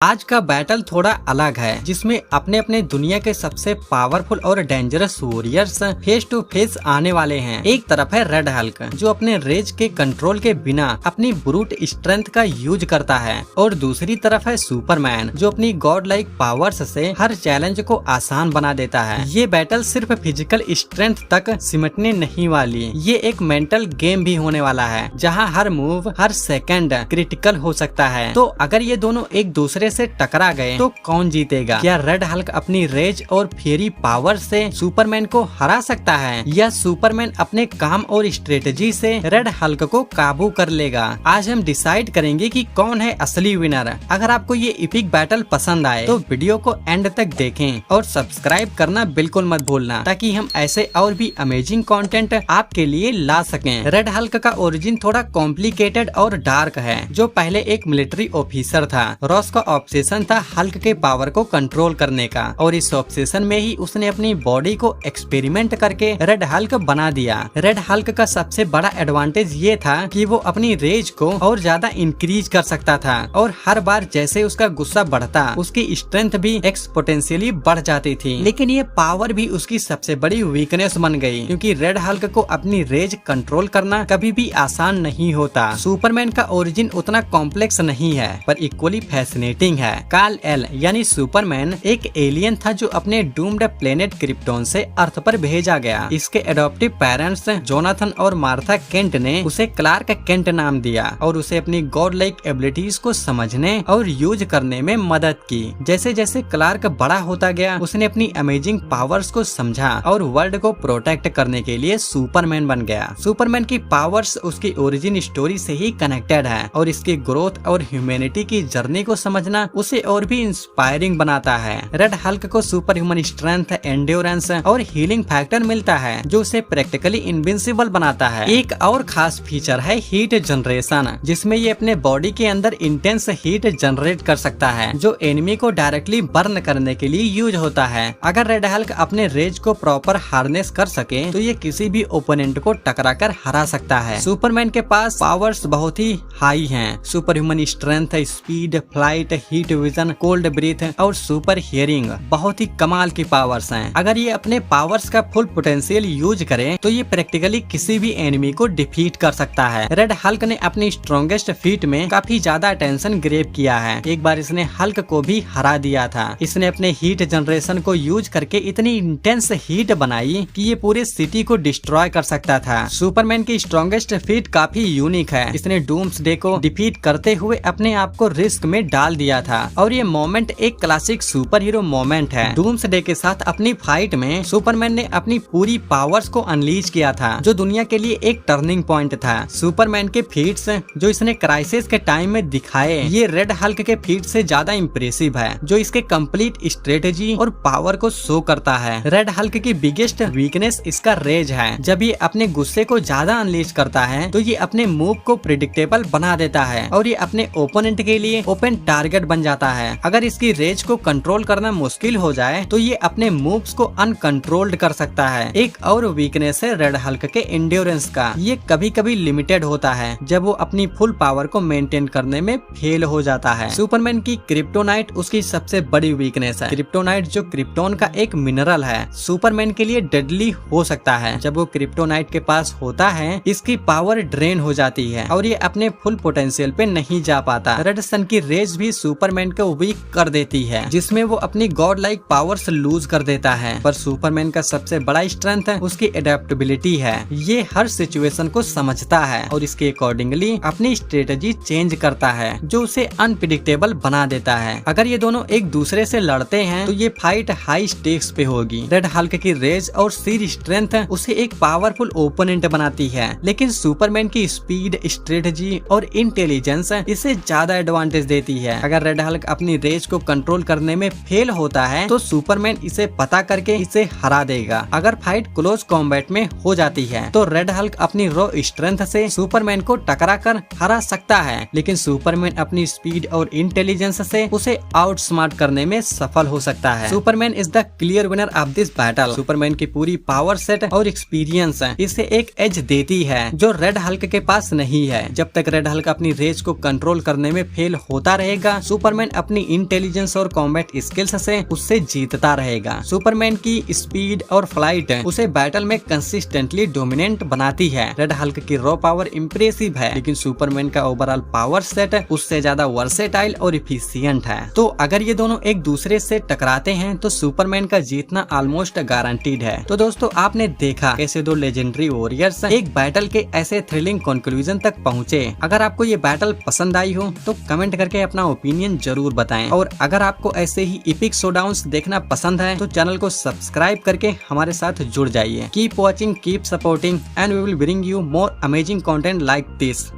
आज का बैटल थोड़ा अलग है, जिसमें अपने अपने दुनिया के सबसे पावरफुल और dangerous warriors face to face आने वाले हैं। एक तरफ है रेड हल्क, जो अपने रेज के कंट्रोल के बिना अपनी ब्रूट स्ट्रेंथ का यूज करता है, और दूसरी तरफ है सुपरमैन, जो अपनी गॉड लाइक पावर्स से हर चैलेंज को आसान बना देता है। ये बैटल सिर्फ फिजिकल स्ट्रेंथ तक सिमटने नहीं वाली, ये एक मेंटल गेम भी होने वाला है, जहाँ हर मूव हर सेकंड क्रिटिकल हो सकता है। तो अगर ये दोनों एक दूसरे से टकरा गए तो कौन जीतेगा? क्या रेड हल्क अपनी रेज और फेरी पावर से सुपरमैन को हरा सकता है, या सुपरमैन अपने काम और स्ट्रेटजी से रेड हल्क को काबू कर लेगा? आज हम डिसाइड करेंगे कि कौन है असली विनर। अगर आपको ये इपिक बैटल पसंद आए तो वीडियो को एंड तक देखें और सब्सक्राइब करना बिल्कुल मत भूलना, ताकि हम ऐसे और भी अमेजिंग कंटेंट आपके लिए ला सकें। रेड हल्क का ओरिजिन थोड़ा कॉम्प्लिकेटेड और डार्क है, जो पहले एक मिलिट्री ऑफिसर था। रॉस का ऑब्सेशन था हल्क के पावर को कंट्रोल करने का, और इस ऑब्सेशन में ही उसने अपनी बॉडी को एक्सपेरिमेंट करके रेड हल्क बना दिया। रेड हल्क का सबसे बड़ा एडवांटेज ये था कि वो अपनी रेज को और ज्यादा इंक्रीज कर सकता था, और हर बार जैसे उसका गुस्सा बढ़ता उसकी स्ट्रेंथ भी एक्सपोनेंशियली बढ़ जाती थी। लेकिन ये पावर भी उसकी सबसे बड़ी वीकनेस बन गई, क्योंकि रेड हल्क को अपनी रेज कंट्रोल करना कभी भी आसान नहीं होता। सुपरमैन का ओरिजिन उतना कॉम्प्लेक्स नहीं है, पर इक्वली फैसिनेटिंग है। कार्ल एल यानी सुपरमैन एक एलियन था, जो अपने डूम्ड प्लेनेट क्रिप्टोन से अर्थ पर भेजा गया। इसके एडॉप्टिव पेरेंट्स जोनाथन और मार्था केंट ने उसे क्लार्क केंट नाम दिया, और उसे अपनी गॉड लाइक एबिलिटीज को समझने और यूज करने में मदद की। जैसे जैसे क्लार्क बड़ा होता गया, उसने अपनी अमेजिंग पावर्स को समझा और वर्ल्ड को प्रोटेक्ट करने के लिए सुपरमैन बन गया। सुपरमैन की पावर्स उसकी ओरिजिन स्टोरी से ही कनेक्टेड है, और इसकी ग्रोथ और ह्यूमैनिटी की जर्नी को समझना उसे और भी इंस्पायरिंग बनाता है। रेड हल्क को सुपर ह्यूमन स्ट्रेंथ, एंड्योरेंस और हीलिंग फैक्टर मिलता है, जो उसे प्रैक्टिकली इनविंसिबल बनाता है। एक और खास फीचर है हीट जनरेशन, जिसमें ये अपने बॉडी के अंदर इंटेंस हीट जनरेट कर सकता है, जो एनिमी को डायरेक्टली बर्न करने के लिए यूज होता है। अगर रेड हल्क अपने रेज को प्रॉपर हार्नेस कर सके तो ये किसी भी ओपोनेंट को टकराकर हरा सकता है। सुपरमैन के पास पावर्स बहुत ही हाई हैं, super human strength, speed, flight, heat vision, cold breath और सुपर हियरिंग बहुत ही कमाल की पावर्स हैं। अगर ये अपने पावर्स का फुल पोटेंशियल यूज करे तो ये प्रैक्टिकली किसी भी एनिमी को डिफीट कर सकता है। रेड हल्क ने अपनी स्ट्रॉन्गेस्ट फीट में काफी ज्यादा अटेंशन ग्रैब किया है। एक बार इसने हल्क को भी हरा दिया था। इसने अपने हीट जनरेशन को यूज करके इतनी इंटेंस हीट बनाई कि ये पूरे सिटी को डिस्ट्रॉय कर सकता था। सुपरमैन की स्ट्रॉन्गेस्ट फीट काफी यूनिक है। इसने डूम्सडे को डिफीट करते हुए अपने आप को रिस्क में डाल दिया था, और ये मोमेंट एक क्लासिक सुपर हीरो मोमेंट है। डूम्सडे के साथ अपनी फाइट में सुपरमैन ने अपनी पूरी पावर्स को अनलीज किया था, जो दुनिया के लिए एक टर्निंग पॉइंट था। सुपरमैन के फीट्स जो इसने क्राइसिस के टाइम में दिखाए, ये रेड हल्क के फीट से ज्यादा इम्प्रेसिव है, जो इसके कंप्लीट स्ट्रेटेजी और पावर को शो करता है। रेड हल्क की बिगेस्ट वीकनेस इसका रेज है। जब ये अपने गुस्से को ज्यादा अनलीज करता है तो ये अपने मूव को प्रिडिक्टेबल बना देता है, और ये अपने ओपोनेंट के लिए ओपन टारगेट बन जाता है। अगर इसकी रेज को कंट्रोल करना मुश्किल हो जाए तो ये अपने मूव्स को अनकंट्रोल्ड कर सकता है। एक और वीकनेस है रेड हल्क के एंड्योरेंस का। ये कभी कभी लिमिटेड होता है, जब वो अपनी फुल पावर को मेंटेन करने में फेल हो जाता है। सुपरमैन की क्रिप्टोनाइट उसकी सबसे बड़ी वीकनेस है। क्रिप्टोनाइट जो क्रिप्टोन का एक मिनरल है, सुपरमैन के लिए डेडली हो सकता है। जब वो क्रिप्टोनाइट के पास होता है, इसकी पावर ड्रेन हो जाती है, और ये अपने फुल पोटेंशियल पे नहीं जा पाता। रेड सन की रेज भी सुपरमैन को वीक कर देती है, जिसमें वो अपनी गॉड लाइक पावर्स लूज कर देता है। पर सुपरमैन का सबसे बड़ा स्ट्रेंथ उसकी एडेप्टेबिलिटी है। ये हर सिचुएशन को समझता है, और इसके अकॉर्डिंगली अपनी स्ट्रेटजी चेंज करता है, जो उसे अनप्रिडिक्टेबल बना देता है। अगर ये दोनों एक दूसरे से लड़ते हैं तो ये फाइट हाई स्टेक्स पे होगी। रेड हल्क की रेज और सीर स्ट्रेंथ उसे एक पावरफुल ओपोनेंट बनाती है, लेकिन सुपरमैन की स्पीड, स्ट्रेटजी और इंटेलिजेंस इसे ज्यादा एडवांटेज देती है। अगर रेड हल्क अपनी रेज को कंट्रोल करने में फेल होता है तो सुपरमैन इसे पता करके इसे हरा देगा। अगर फाइट क्लोज कॉम्बैट में हो जाती है तो रेड हल्क अपनी रॉ स्ट्रेंथ से सुपरमैन को टकरा कर हरा सकता है, लेकिन सुपरमैन अपनी स्पीड और इंटेलिजेंस से उसे आउटस्मार्ट करने में सफल हो सकता है। Superman is the clear winner of this battle. Superman की पूरी पावर सेट और एक्सपीरियंस इसे एक एज देती है जो रेड हल्क के पास नहीं है। जब तक रेड हल्क अपनी रेज को कंट्रोल करने में फेल होता रहेगा, सुपरमैन अपनी इंटेलिजेंस और कॉम्बैट स्किल्स से उससे जीतता रहेगा। सुपरमैन की स्पीड और फ्लाइट उसे बैटल में कंसिस्टेंटली डोमिनेंट बनाती है। रेड हल्क की रॉ पावर इम्प्रेसिव है, लेकिन सुपरमैन का ओवरऑल पावर सेट उससे ज्यादा वर्सेटाइल और इफिशियंट है। तो अगर ये दोनों एक दूसरे से टकराते हैं तो सुपरमैन का जीतना ऑलमोस्ट गारंटीड है। तो दोस्तों आपने देखा कैसे दो लेजेंडरी वॉरियर्स एक बैटल के ऐसे थ्रिलिंग कंक्लूजन तक पहुंचे। अगर आपको ये बैटल पसंद आई हो तो कमेंट करके अपना ओपिनियन जरूर बताएं, और अगर आपको ऐसे ही इपिक शोडाउन्स देखना पसंद है तो चैनल को सब्सक्राइब करके हमारे साथ जुड़ जाइए। Keep watching, keep supporting and we will bring you more amazing content like this.